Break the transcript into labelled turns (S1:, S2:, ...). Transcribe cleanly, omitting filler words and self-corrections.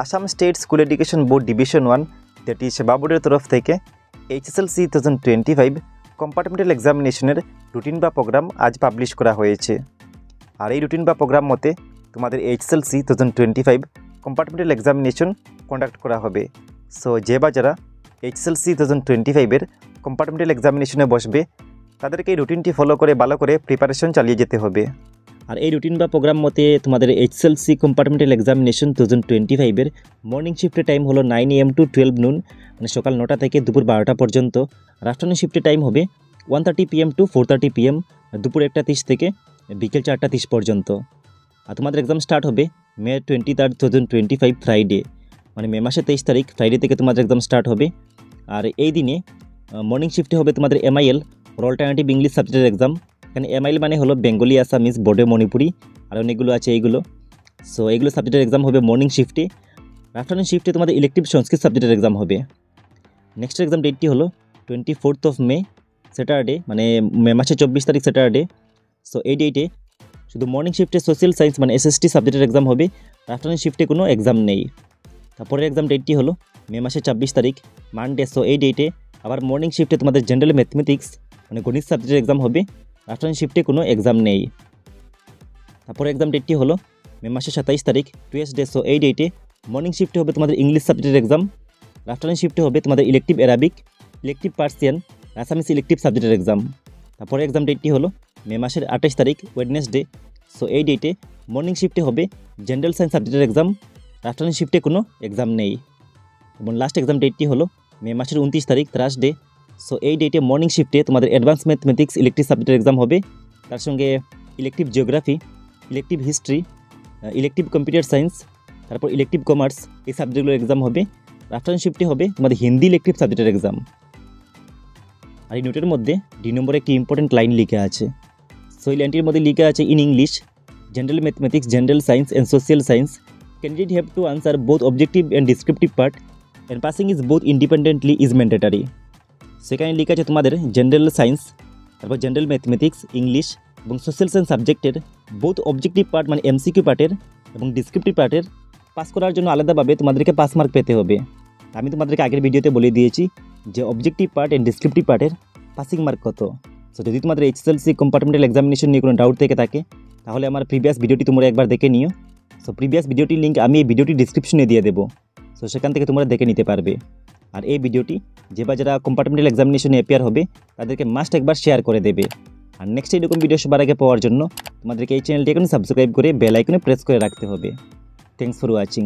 S1: Assam state school education board division 1 that is সেবা বোর্ডের তরফ থেকে এইচএসএলসি 2025 কম্পার্টমেন্টাল এক্সামিনেশনের রুটিন বা প্রোগ্রাম আজ পাবলিশ করা হয়েছে। আর এই রুটিন বা প্রোগ্রাম মতে তোমাদের এইচএসএলসি 2025 কম্পার্টমেন্টাল এক্সামিনেশন কন্ডাক্ট করা হবে। সো যে বা যারা এইচএসএলসি 2025 কম্পার্টমেন্টাল এক্সামিনেশনে বসবে তাদেরকে এই রুটিনটি ফলো করে ভালো করে প্রিপারেশন চালিয়ে যেতে হবে। আর এই রুটিন বা প্রোগ্রাম মতে তোমাদের এইচএসএলসি কম্পার্টমেন্টাল এক্সামিনেশন 2025 মর্নিং শিফটের টাইম হলো 9 AM to 12 noon, মানে সকাল 9টা থেকে দুপুর 12টা পর্যন্ত। আর আফটারনুন শিফটের টাইম হবে 1:30 PM to 4:30 PM, দুপুর 1টা 30 থেকে বিকেল 4টা 30 পর্যন্ত। আর তোমাদের এক্সাম স্টার্ট হবে মে 23, 2025 ফ্রাইডে, মানে মে মাসের 23 তারিখ ফ্রাইডে থেকে তোমাদের এক্সাম স্টার্ট হবে। আর এই দিনে মর্নিং শিফটে হবে তোমাদের MIL অল্টারনেটিভ ইংলিশ সাবজেক্টের এক্সাম। এখানে MIL মানে হলো বেঙ্গলি, আসামিজ, বোর্ডে মণিপুরি, আর অনেকগুলো আছে এইগুলো। সো এইগুলো সাবজেক্টের এক্সাম হবে মর্নিং শিফটে। আফটারনুন শিফটে তোমাদের ইলেকটিভ সংস্কৃত সাবজেক্টের এক্সাম হবে। নেক্সট এক্সাম ডেটটি হলো 24 মে স্যাটারডে, মানে মে মাসের 24 তারিখ স্যাটারডে। সো এই ডেটে শুধু মর্নিং শিফটে সোশ্যাল সায়েন্স মানে SST সাবজেক্টের এক্সাম হবে, আফটারনুন শিফটে কোনো এক্সাম নেই। তারপরের এক্সাম ডেটটি হলো মে মাসের 26 তারিখ মানডে। সো এই ডেটে আবার মর্নিং শিফটে তোমাদের জেনারেল ম্যাথমেটিক্স মানে গণিত সাবজেক্টের এক্সাম হবে, আফটারনুন শিফটে কোনো এক্সাম নেই। তারপরে এক্সাম ডেটটি হলো মে মাসের 27 তারিখ টুয়েসডে। সো এই ডেটে মর্নিং শিফটে হবে তোমাদের ইংলিশ সাবজেক্টের এক্সাম, আফটারনুন শিফটে হবে তোমাদের elective Arabic, elective Persian, Assamese elective সাবজেক্টের এক্সাম। তারপরে এক্সাম ডেটটি হলো মে মাসের 28 তারিখ ওয়েডনেসডে। সো এই ডেটে মর্নিং শিফটে হবে জেনারেল সায়েন্স সাবজেক্টের এক্সাম, আফটারনুন শিফটে কোনো এক্সাম নেই। এবং লাস্ট এক্সাম ডেটটি হলো মে মাসের 29 তারিখ থার্সডে। সো এই ডেটে মর্নিং শিফটে তোমাদের অ্যাডভান্স ম্যাথমেটিক্স ইলেকটিভ সাবজেক্টের এক্সাম হবে, তার সঙ্গে elective geography, elective history, elective computer science, তারপর ইলেকটিভ কমার্স, এই সাবজেক্টগুলোর এক্সাম হবে। আফটারনুন শিফটে হবে তোমাদের হিন্দি ইলেকটিভ সাবজেক্টের এক্সাম। আর এই নোটের মধ্যে ডি নম্বরে একটি ইম্পর্টেন্ট লাইন লিখা আছে। সো এই লাইনটির মধ্যে লিখা আছে in English general mathematics, general science and social science candidate have to answer both objective and descriptive part and passing is both independently is mandatory. সেখানে লেখা আছে তোমাদের জেনারেল সায়েন্স, তারপর জেনারেল ম্যাথমেটিক্স, ইংলিশ এবং সোশ্যাল সায়েন্স সাবজেক্টের both objective part মানে MCQ পার্টের এবং ডিসক্রিপটিভ পার্টের পাস করার জন্য আলাদাভাবে তোমাদেরকে 5 মার্ক পেতে হবে। আমি তোমাদেরকে আগের ভিডিওতে বলে দিয়েছি যে অবজেক্টিভ পার্ট অ্যান্ড ডিসক্রিপটিভ পার্টের পাসিং মার্ক কত। সো যদি তোমাদের এইচএসএলসি কম্পার্টমেন্টাল এক্সামিনেশন নিয়ে কোনো ডাউট থেকে থাকে তাহলে আমার প্রিভিয়াস ভিডিওটি তোমরা একবার দেখে নিও। সো প্রিভিয়াস ভিডিওটির লিঙ্ক আমি এই ভিডিওটি ডিসক্রিপশনে দিয়ে দেবো, সো সেখান থেকে তোমরা দেখে নিতে পারবে। আর এই ভিডিওটি যে বা যারা কম্পার্টমেন্টাল এক্সামিনেশনে অ্যাপিয়ার হবে তাদেরকে মাস্ট একবার শেয়ার করে দেবে। আর নেক্সট এরকম ভিডিও সবার আগে পাওয়ার জন্য তোমাদেরকে এই চ্যানেলটি এখন সাবস্ক্রাইব করে বেল আইকনে প্রেস করে রাখতে হবে। Thanks for watching.